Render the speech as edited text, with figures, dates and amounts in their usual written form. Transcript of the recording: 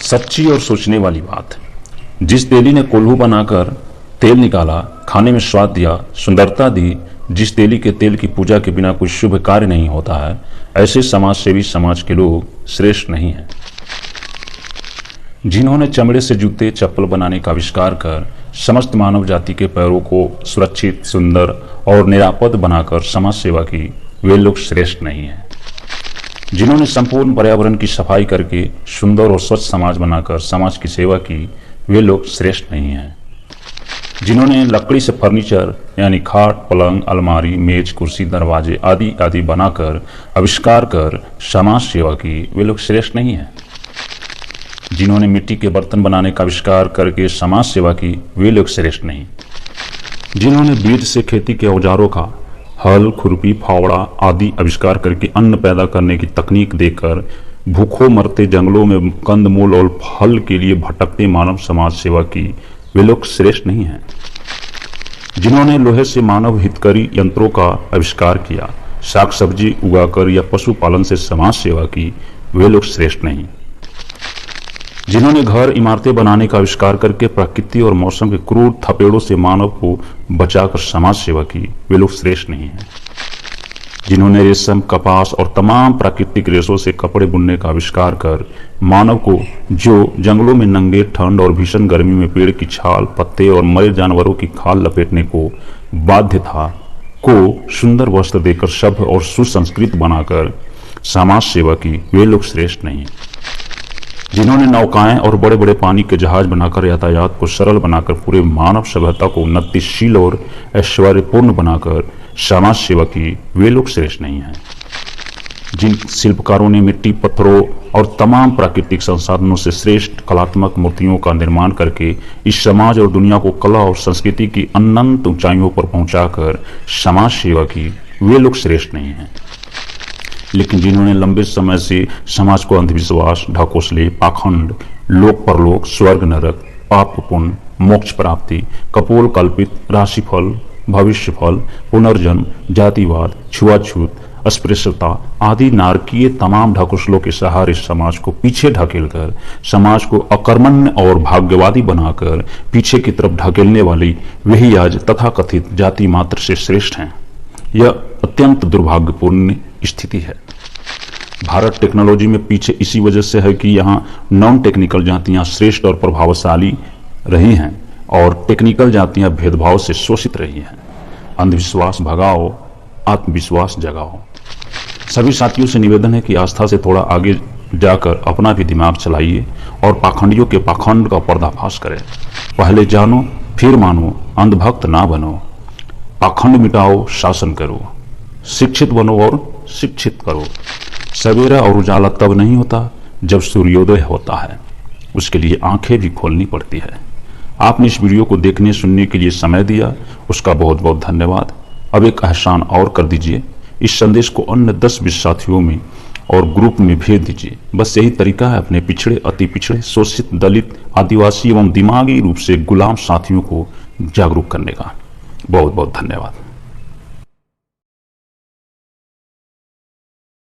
सच्ची और सोचने वाली बात। जिस तेली ने कोल्हू बनाकर तेल निकाला, खाने में स्वाद दिया, सुंदरता दी, जिस तेली के तेल की पूजा के बिना कोई शुभ कार्य नहीं होता है, ऐसे समाज सेवी समाज के लोग श्रेष्ठ नहीं हैं। जिन्होंने चमड़े से जूते चप्पल बनाने का आविष्कार कर समस्त मानव जाति के पैरों को सुरक्षित, सुंदर और निरापद बनाकर समाज सेवा की, वे लोग श्रेष्ठ नहीं हैं। जिन्होंने संपूर्ण पर्यावरण की सफाई करके सुंदर और स्वच्छ समाज बनाकर समाज की सेवा की, वे लोग श्रेष्ठ नहीं हैं। जिन्होंने लकड़ी से फर्नीचर यानी खाट, पलंग, अलमारी, मेज, कुर्सी, दरवाजे आदि आदि बनाकर आविष्कार कर समाज सेवा की, वे लोग श्रेष्ठ नहीं हैं। जिन्होंने मिट्टी के बर्तन बनाने का आविष्कार करके समाज सेवा की, वे लोग श्रेष्ठ नहीं। जिन्होंने बीज से खेती के औजारों का हल, खुरपी, फावड़ा आदि आविष्कार करके अन्न पैदा करने की तकनीक देकर भूखों मरते जंगलों में कंदमूल और फल के लिए भटकते मानव समाज सेवा की, वे लोग श्रेष्ठ नहीं हैं। जिन्होंने लोहे से मानव हितकारी यंत्रों का आविष्कार किया, साग सब्जी उगाकर या पशुपालन से समाज सेवा की, वे लोग श्रेष्ठ नहीं। जिन्होंने घर, इमारतें बनाने का आविष्कार करके प्रकृति और मौसम के क्रूर थपेड़ों से मानव को बचाकर समाज सेवा की, वे लोग श्रेष्ठ नहीं हैं। जिन्होंने रेशम, कपास और तमाम प्राकृतिक रेशों से कपड़े बुनने का आविष्कार कर मानव को, जो जंगलों में नंगे, ठंड और भीषण गर्मी में पेड़ की छाल, पत्ते और मरे जानवरों की खाल लपेटने को बाध्य था, को सुंदर वस्त्र देकर सभ्य और सुसंस्कृत बनाकर समाज सेवा की, वे लोग श्रेष्ठ नहीं। जिन्होंने नौकाएं और बड़े बड़े पानी के जहाज बनाकर यातायात को सरल बनाकर पूरे मानव सभ्यता को उन्नतिशील और ऐश्वर्यपूर्ण बनाकर समाज सेवा की, वे लोग श्रेष्ठ नहीं हैं। जिन शिल्पकारों ने मिट्टी, पत्थरों और तमाम प्राकृतिक संसाधनों से श्रेष्ठ कलात्मक मूर्तियों का निर्माण करके इस समाज और दुनिया को कला और संस्कृति की अनंत ऊंचाइयों पर पहुंचाकर समाज सेवा की, वे लोग श्रेष्ठ नहीं हैं। लेकिन जिन्होंने लंबे समय से समाज को अंधविश्वास, ढकोसले, पाखंड, लोक परलोक, स्वर्ग नरक, पाप पुण्य, मोक्ष प्राप्ति, कपोल कल्पित, राशिफल, भविष्यफल, पुनर्जन्म, जातिवाद, छुआछूत, अस्पृश्यता आदि नारकीय तमाम ढकोसलों के सहारे समाज को पीछे ढकेलकर, समाज को अकर्मण्य और भाग्यवादी बनाकर पीछे की तरफ ढकेलने वाली वही आज तथाकथित जाति मात्र से श्रेष्ठ हैं। यह अत्यंत दुर्भाग्यपूर्ण स्थिति है। भारत टेक्नोलॉजी में पीछे इसी वजह से है कि यहाँ नॉन टेक्निकल जातियां श्रेष्ठ और प्रभावशाली रही हैं और टेक्निकल जातियां भेदभाव से शोषित रही हैं। अंधविश्वास भगाओ, आत्मविश्वास जगाओ। सभी साथियों से निवेदन है कि आस्था से थोड़ा आगे जाकर अपना भी दिमाग चलाइए और पाखंडियों के पाखंड का पर्दाफाश करें। पहले जानो फिर मानो, अंधभक्त ना बनो। पाखंड मिटाओ, शासन करो, शिक्षित बनो और शिक्षित करो। सवेरा और उजाला तब नहीं होता जब सूर्योदय होता है, उसके लिए आंखें भी खोलनी पड़ती है। आपने इस वीडियो को देखने सुनने के लिए समय दिया, उसका बहुत बहुत धन्यवाद। अब एक एहसान और कर दीजिए, इस संदेश को अन्य 10-20 साथियों में और ग्रुप में भेज दीजिए। बस यही तरीका है अपने पिछड़े, अति पिछड़े, शोषित, दलित, आदिवासी एवं दिमागी रूप से गुलाम साथियों को जागरूक करने का। बहुत बहुत धन्यवाद।